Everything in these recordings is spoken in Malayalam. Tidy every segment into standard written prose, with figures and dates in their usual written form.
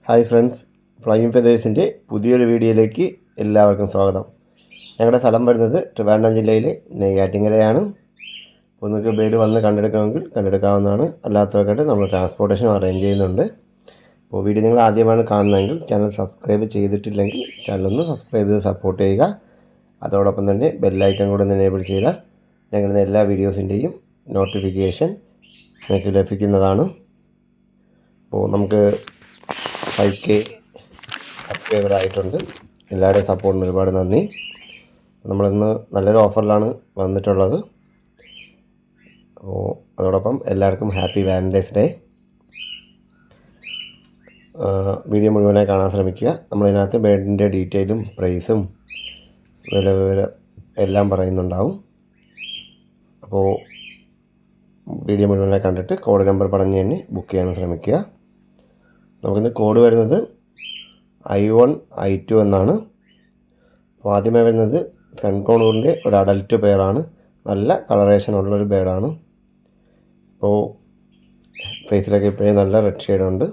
ഹായ് ഫ്രണ്ട്സ്, ഫ്ലൈയിങ് ഫെതേഴ്സിൻ്റെ പുതിയൊരു വീഡിയോയിലേക്ക് എല്ലാവർക്കും സ്വാഗതം. ഞങ്ങളുടെ സ്ഥലം വരുന്നത് ട്രിവാൻഡ്രം ജില്ലയിലെ നെയ്യാറ്റിൻകരയാണ്. അപ്പോൾ നിങ്ങൾക്ക് ബേഡ് വന്ന് കണ്ടെടുക്കണമെങ്കിൽ കണ്ടെടുക്കാവുന്നതാണ്. അല്ലാത്തവർക്കായിട്ട് നമ്മൾ ട്രാൻസ്പോർട്ടേഷൻ അറേഞ്ച് ചെയ്യുന്നുണ്ട്. അപ്പോൾ വീഡിയോ നിങ്ങൾ ആദ്യമാണ് കാണുന്നതെങ്കിൽ ചാനൽ സബ്സ്ക്രൈബ് ചെയ്തിട്ടില്ലെങ്കിൽ ചാനലൊന്ന് സബ്സ്ക്രൈബ് ചെയ്ത് സപ്പോർട്ട് ചെയ്യുക. അതോടൊപ്പം തന്നെ ബെല്ലൈക്കൺ കൂടെ ഒന്ന് എനേബിൾ ചെയ്താൽ ഞങ്ങളുടെ എല്ലാ വീഡിയോസിൻ്റെയും നോട്ടിഫിക്കേഷൻ നിങ്ങൾക്ക് ലഭിക്കുന്നതാണ്. അപ്പോൾ നമുക്ക് 5K സബ്സ്ക്രൈബർ ആയിട്ടുണ്ട്. എല്ലാവരുടെയും സപ്പോർട്ടിന് ഒരുപാട് നന്ദി. നമ്മളിന്ന് നല്ലൊരു ഓഫറിലാണ് വന്നിട്ടുള്ളത്. അപ്പോൾ അതോടൊപ്പം എല്ലാവർക്കും ഹാപ്പി വാലൻറ്റൈൻസ് ഡേ. വീഡിയോ മുഴുവനായി കാണാൻ ശ്രമിക്കുക. നമ്മളിതിനകത്ത് ബേഡിൻ്റെ ഡീറ്റെയിലും പ്രൈസും വില എല്ലാം പറയുന്നുണ്ടാവും. അപ്പോൾ വീഡിയോ മുഴുവനായി കണ്ടിട്ട് കോഡ് നമ്പർ പറഞ്ഞ് തന്നെ ബുക്ക് ചെയ്യാൻ ശ്രമിക്കുക. നമുക്കിന്ന് കോഡ് വരുന്നത് I1 I2 എന്നാണ്. അപ്പോൾ ആദ്യമേ വരുന്നത് സെൻകോണൂറിൻ്റെ ഒരു അഡൽറ്റ് പെയറാണ്. നല്ല കളറേഷൻ ഉള്ളൊരു ബേഡാണ്. അപ്പോൾ ഫേസിലൊക്കെ ഇപ്പോഴും നല്ല റെഡ് ഷെയ്ഡുണ്ട്.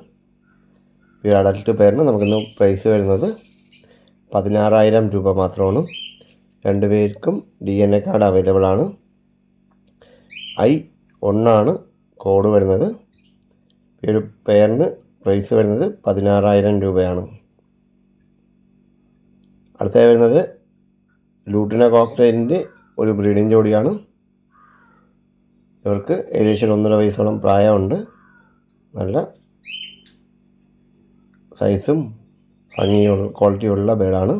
ഈ അഡൽറ്റ് പെയറിന് നമുക്കിന്ന് പ്രൈസ് വരുന്നത് 16,000 രൂപ മാത്രമാണ്. രണ്ടുപേർക്കും DNA കാർഡ് അവൈലബിൾ ആണ്. I1 ആണ് കോഡ് വരുന്നത്. ഈ ഒരു പെയറിന് പ്രൈസ് വരുന്നത് 16,000 രൂപയാണ്. അടുത്തായി വരുന്നത് ലൂട്ടിന കോക്ടെയിലിൻ്റെ ഒരു ബ്രീഡിംഗ് ജോഡിയാണ്. ഇവർക്ക് ഏകദേശം 1.5 വയസ്സോളം പ്രായമുണ്ട്. നല്ല സൈസും ഭംഗിയുള്ള ക്വാളിറ്റിയുള്ള ബേഡാണ്.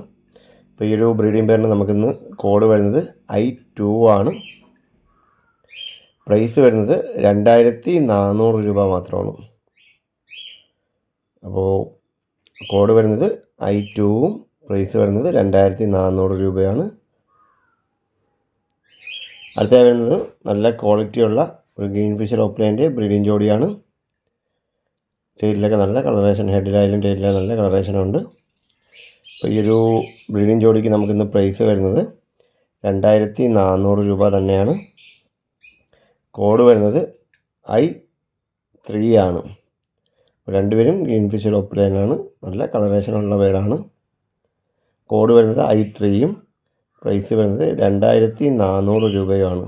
അപ്പോൾ ഈ ഒരു ബ്രീഡിംഗ് പെയറിന് നമുക്കിന്ന് കോഡ് വരുന്നത് I2 ആണ്. പ്രൈസ് വരുന്നത് 2,400 രൂപ മാത്രമാണ്. അപ്പോൾ കോഡ് വരുന്നത് I2ഉം പ്രൈസ് വരുന്നത് 2,400 രൂപയാണ്. അടുത്തായി വരുന്നത് നല്ല ക്വാളിറ്റിയുള്ള ഒരു ഗ്രീൻ ഫിഷർ ഓപ്ലൈൻ്റെ ബ്രീഡിംഗ് ജോഡിയാണ്. ടൈലിലൊക്കെ നല്ല കളറേഷൻ, ഹെഡിലായാലും ടൈലിലായാലും നല്ല കളറേഷനുണ്ട്. അപ്പോൾ ഈ ഒരു ബ്രീഡിംഗ് ജോഡിക്ക് നമുക്കിന്ന് പ്രൈസ് വരുന്നത് 2,400 രൂപ തന്നെയാണ്. കോഡ് വരുന്നത് I3 ആണ്. രണ്ടുപേരും ഗ്രീൻ ഫിഷർ ഓപ്ലൈനാണ്. നല്ല കളറേഷനുള്ള ബേഡാണ്. കോഡ് വരുന്നത് I3യും പ്രൈസ് വരുന്നത് 2,400 രൂപയുമാണ്.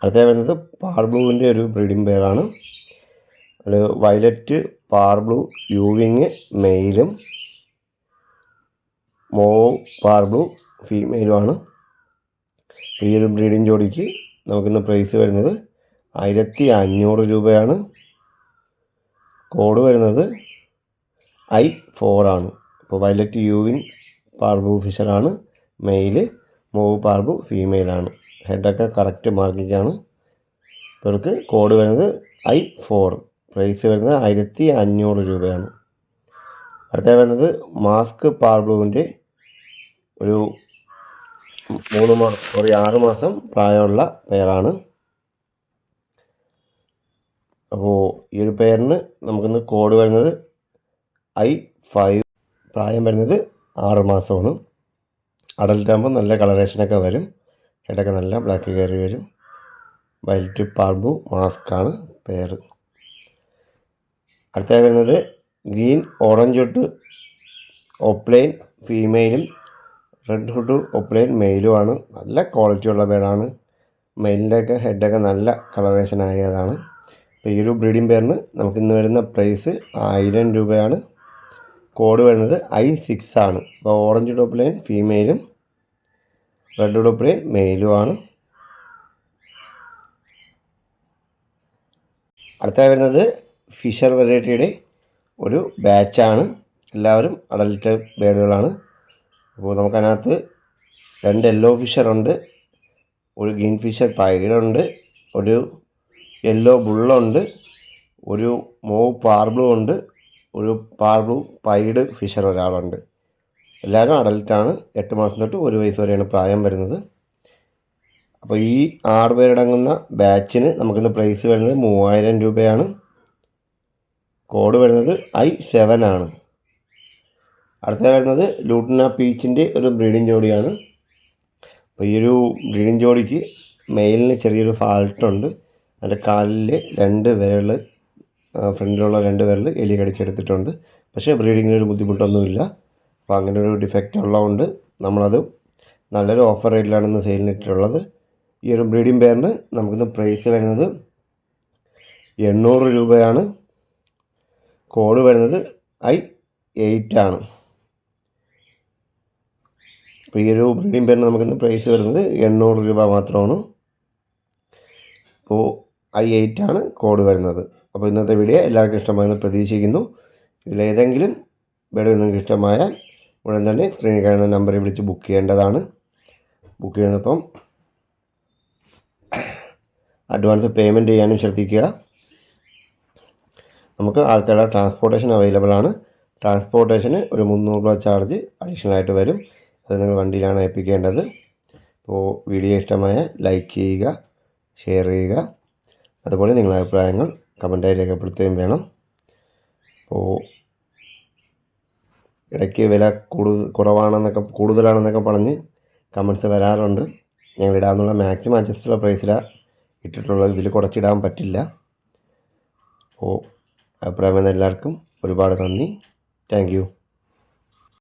അടുത്ത വരുന്നത് പാർബ്ലൂവിൻ്റെ ഒരു ബ്രീഡിംഗ് പെയറാണ്. അത് വയലറ്റ് പാർബ്ലൂ യൂവിങ് മെയിലും മോവ് പാർബ്ലൂ ഫീമെയിലുമാണ്. ഈ ഒരു ബ്രീഡിംഗ് ജോഡിക്ക് നമുക്കിന്ന് പ്രൈസ് വരുന്നത് 1,500 രൂപയാണ്. കോഡ് വരുന്നത് I4 ആണ്. അപ്പോൾ വയലറ്റ് യൂവിൻ പാർബു ഫിഷറാണ് മെയില്, മോവ് പാർബു ഫീമെയിലാണ്. ഹെഡൊക്കെ കറക്റ്റ് മാർക്കിങ്ങാണ്. ഇവർക്ക് കോഡ് വരുന്നത് I4. പ്രൈസ് വരുന്നത് 1,500 രൂപയാണ്. അടുത്ത വരുന്നത് മാസ്ക് പാർബ്ലുവിൻ്റെ ഒരു 6 മാസം പ്രായമുള്ള പെയറാണ്. അപ്പോൾ ഈ ഒരു പെയറിന് നമുക്കിന്ന് കോഡ് വരുന്നത് I5. പ്രായം വരുന്നത് 6 മാസമാണ്. അഡൽട്ട് ആകുമ്പോൾ നല്ല കളറേഷനൊക്കെ വരും. ഹെഡൊക്കെ നല്ല ബ്ലാക്ക് കയറി വരും. വൈലറ്റ് പാർബു മാസ്കാണ് പെയർ. അടുത്തായി വരുന്നത് ഗ്രീൻ ഓറഞ്ച് ഹുഡ് ഓപ്ലൈൻ ഫീമെയിലും റെഡ് ഹുഡ് ഓപ്ലൈൻ മെയിലുമാണ്. നല്ല ക്വാളിറ്റിയുള്ള ബേഡാണ്. മെയിലിൻ്റെയൊക്കെ ഹെഡൊക്കെ നല്ല കളറേഷൻ ആയതാണ്. അപ്പോൾ ഈ ഒരു ബ്രീഡിംഗ് പെയറിന് നമുക്കിന്ന് വരുന്ന പ്രൈസ് 1,000 രൂപയാണ്. കോഡ് വരുന്നത് I6 ആണ്. അപ്പോൾ ഓറഞ്ച് ടോപ്പ് ലൈൻ ഫീമെയിലും റെഡ് ടോപ്പ് ലൈൻ മെയിലുമാണ്. അടുത്തായി വരുന്നത് ഫിഷർ വെറൈറ്റിയുടെ ഒരു ബാച്ചാണ്. എല്ലാവരും അഡൽട്ട് ബേഡുകളാണ്. അപ്പോൾ നമുക്കതിനകത്ത് 2 യെല്ലോ ഫിഷറുണ്ട്, ഒരു ഗ്രീൻ ഫിഷർ പൈഡുണ്ട്, ഒരു യെല്ലോ ബുള്ളുണ്ട്, ഒരു മോവ് പാർബ്ലൂ ഉണ്ട്, ഒരു പാർബ്ലൂ പൈഡ് ഫിഷർ ഒരാളുണ്ട്. എല്ലാവരും അഡൽട്ടാണ്. 8 മാസം തൊട്ട് 1 വയസ്സ് വരെയാണ് പ്രായം വരുന്നത്. അപ്പോൾ ഈ 6 പേരടങ്ങുന്ന ബാച്ചിന് നമുക്കിന്ന് പ്രൈസ് വരുന്നത് 3,000 രൂപയാണ്. കോഡ് വരുന്നത് I7 ആണ്. അടുത്ത വരുന്നത് ലൂട്ടിന പീച്ചിൻ്റെ ഒരു ബ്രീഡിംഗ് ജോഡിയാണ്. അപ്പോൾ ഈ ഒരു ബ്രീഡിംഗ് ജോഡിക്ക് മെയിലിന് ചെറിയൊരു ഫാൾട്ടുണ്ട്. അതിൻ്റെ കാലിൽ 2 വിരൽ ഫ്രണ്ടിലുള്ള 2 വിരൽ എലി കടിച്ചെടുത്തിട്ടുണ്ട്. പക്ഷേ ബ്രീഡിങ്ങിനൊരു ബുദ്ധിമുട്ടൊന്നുമില്ല. അപ്പോൾ അങ്ങനെ ഒരു ഡിഫക്റ്റ് ഉള്ളതുകൊണ്ട് നമ്മളത് നല്ലൊരു ഓഫർ റേറ്റിലാണ് ഇന്ന് സെയിലിനിട്ടുള്ളത്. ഈ ഒരു ബ്രീഡിംഗ് പെയറിന് നമുക്കിന്ന് പ്രൈസ് വരുന്നത് 800 രൂപയാണ്. കോഡ് വരുന്നത് I8 ആണ്. അപ്പോൾ ഈ ഒരു ബ്രീഡിംഗ് പെയറിന് നമുക്കിന്ന് പ്രൈസ് വരുന്നത് 800 രൂപ മാത്രമാണ്. അപ്പോൾ I8 ആണ് കോഡ് വരുന്നത്. അപ്പോൾ ഇന്നത്തെ വീഡിയോ എല്ലാവർക്കും ഇഷ്ടമായെന്ന് പ്രതീക്ഷിക്കുന്നു. ഇതിലേതെങ്കിലും വീഡിയോ നിങ്ങൾക്ക് ഇഷ്ടമായാൽ ഉടൻ തന്നെ സ്ക്രീനിൽ കാണുന്ന നമ്പറിൽ വിളിച്ച് ബുക്ക് ചെയ്യേണ്ടതാണ്. ബുക്ക് ചെയ്യുന്നപ്പം അഡ്വാൻസ് പേയ്മെൻറ്റ് ചെയ്യാനും ശ്രദ്ധിക്കുക. നമുക്ക് ആൾക്കാരുടെ ട്രാൻസ്പോർട്ടേഷൻ അവൈലബിൾ ആണ്. ട്രാൻസ്പോർട്ടേഷന് ഒരു 300 രൂപ ചാർജ് അഡീഷണലായിട്ട് വരും. അത് നിങ്ങൾ വണ്ടിയിലാണ് ഏൽപ്പിക്കേണ്ടത്. അപ്പോൾ വീഡിയോ ഇഷ്ടമായാൽ ലൈക്ക് ചെയ്യുക, ഷെയർ ചെയ്യുക. അതുപോലെ നിങ്ങളുടെ അഭിപ്രായങ്ങൾ കമൻറ്റായി രേഖപ്പെടുത്തുകയും വേണം. അപ്പോൾ ഇടയ്ക്ക് വില കൂടുതലാണെന്നൊക്കെ പറഞ്ഞ് കമൻറ്റ്സ് വരാറുണ്ട്. ഞങ്ങൾ ഇടാമെന്നുള്ള മാക്സിമം അഡ്ജസ്റ്റുള്ള പ്രൈസിലാണ് ഇട്ടിട്ടുള്ളത്. ഇതിൽ കുറച്ചിടാൻ പറ്റില്ല. അപ്പോൾ അഭിപ്രായം എന്ന എല്ലാവർക്കും ഒരുപാട് നന്ദി. Thank you.